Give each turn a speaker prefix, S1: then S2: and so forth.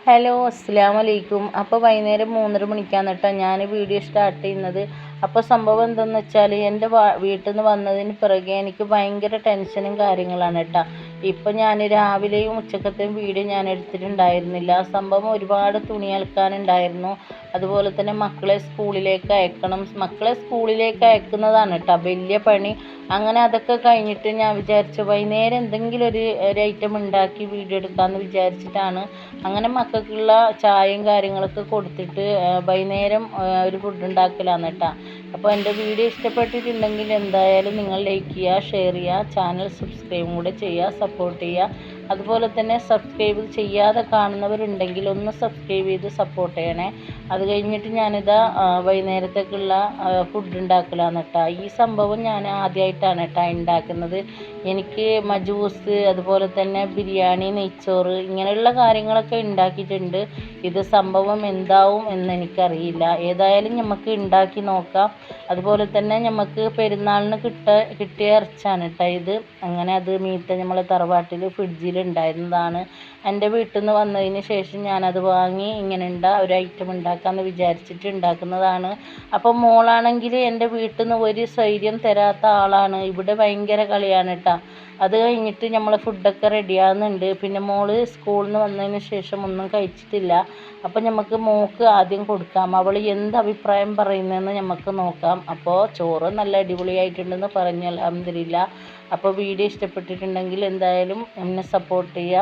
S1: Hello അസ്സലാമു അലൈക്കും. അപ്പോൾ വൈകുന്നേരം 3:30 മണിക്കാണ് കേട്ടോ ഞാൻ വീഡിയോ സ്റ്റാർട്ട് ചെയ്യുന്നത്. അപ്പോൾ സംഭവം എന്തെന്ന് വെച്ചാൽ എൻ്റെ വീട്ടിൽ നിന്ന് വന്നതിന് പിറകെ എനിക്ക് ഭയങ്കര ടെൻഷനും കാര്യങ്ങളാണ് കേട്ടോ. ഇപ്പം ഞാൻ രാവിലെയും ഉച്ചക്കത്തെയും വീഡിയോ ഞാൻ എടുത്തിട്ടുണ്ടായിരുന്നില്ല. സംഭവം ഒരുപാട് തുണി അലക്കാനുണ്ടായിരുന്നു. അതുപോലെ തന്നെ മക്കളെ സ്കൂളിലേക്ക് അയക്കണം. മക്കളെ സ്കൂളിലേക്ക് അയക്കുന്നതാണ് കേട്ടോ വലിയ പണി. അങ്ങനെ അതൊക്കെ കഴിഞ്ഞിട്ട് ഞാൻ വിചാരിച്ചു വൈകുന്നേരം എന്തെങ്കിലും ഒരു ഐറ്റം ഉണ്ടാക്കി വീഡിയോ എടുക്കാമെന്ന് വിചാരിച്ചിട്ടാണ് അങ്ങനെ മക്കൾക്കുള്ള ചായയും കാര്യങ്ങളൊക്കെ കൊടുത്തിട്ട് വൈകുന്നേരം ഒരു ഫുഡ് ഉണ്ടാക്കലാണ് കേട്ടോ. അപ്പോൾ എൻ്റെ വീഡിയോ ഇഷ്ടപ്പെട്ടിട്ടുണ്ടെങ്കിൽ എന്തായാലും നിങ്ങൾ ലൈക്ക് ചെയ്യുക, ഷെയർ ചെയ്യുക, ചാനൽ സബ്സ്ക്രൈബും കൂടെ ചെയ്യുക, സപ്പോർട്ട് ചെയ്യുക. അതുപോലെ തന്നെ സബ്സ്ക്രൈബ് ചെയ്യാതെ കാണുന്നവരുണ്ടെങ്കിൽ ഒന്ന് സബ്സ്ക്രൈബ് ചെയ്ത് സപ്പോർട്ട് ചെയ്യണേ. അത് കഴിഞ്ഞിട്ട് ഞാനിതാ വൈകുന്നേരത്തേക്കുള്ള ഫുഡ് ഉണ്ടാക്കലാണ് കേട്ടോ. ഈ സംഭവം ഞാൻ ആദ്യമായിട്ടാണ് കേട്ടോ ഉണ്ടാക്കുന്നത്. എനിക്ക് മജൂസ്, അതുപോലെ തന്നെ ബിരിയാണി, നെയ്ച്ചോറ് ഇങ്ങനെയുള്ള കാര്യങ്ങളൊക്കെ ഉണ്ടാക്കിയിട്ടുണ്ട്. ഇത് സംഭവം എന്താവും എന്ന് എനിക്കറിയില്ല. ഏതായാലും നമുക്ക് ഉണ്ടാക്കി നോക്കാം. അതുപോലെ തന്നെ നമുക്ക് പെരുന്നാളിന് കിട്ടിയ ഇറച്ചാണ് കേട്ടോ ഇത്. അങ്ങനെ അത് മീത്ത നമ്മളെ തറവാട്ടിൽ ഫ്രിഡ്ജിൽ ഉണ്ടായിരുന്നതാണ്. എൻ്റെ വീട്ടിൽ നിന്ന് വന്നതിന് ശേഷം ഞാനത് വാങ്ങി ഇങ്ങനെ ഒരു ഐറ്റം ഉണ്ടാക്കാമെന്ന് വിചാരിച്ചിട്ട് ഉണ്ടാക്കുന്നതാണ്. അപ്പോൾ മോളാണെങ്കിൽ എൻ്റെ വീട്ടിൽ നിന്ന് ഒരു സ്വൈര്യം തരാത്ത ആളാണ്. ഇവിടെ ഭയങ്കര കളിയാണ് കേട്ടോ. അത് കഴിഞ്ഞിട്ട് നമ്മൾ ഫുഡൊക്കെ റെഡിയാകുന്നുണ്ട്. പിന്നെ മോള് സ്കൂളിൽ നിന്ന് വന്നതിന് ശേഷം ഒന്നും കഴിച്ചിട്ടില്ല. അപ്പോൾ നമുക്ക് മോൾക്ക് ആദ്യം കൊടുക്കാം. അവൾ എന്ത് അഭിപ്രായം പറയുന്നതെന്ന് നമുക്ക് നോക്കാം. അപ്പോൾ ചോറ് നല്ല അടിപൊളിയായിട്ടുണ്ടെന്ന് പറഞ്ഞു, അൽഹംദുലില്ലാ. അപ്പോൾ വീഡിയോ ഇഷ്ടപ്പെട്ടിട്ടുണ്ടെങ്കിൽ എന്തായാലും എന്നെ സപ്പോർട്ട് ചെയ്യുക.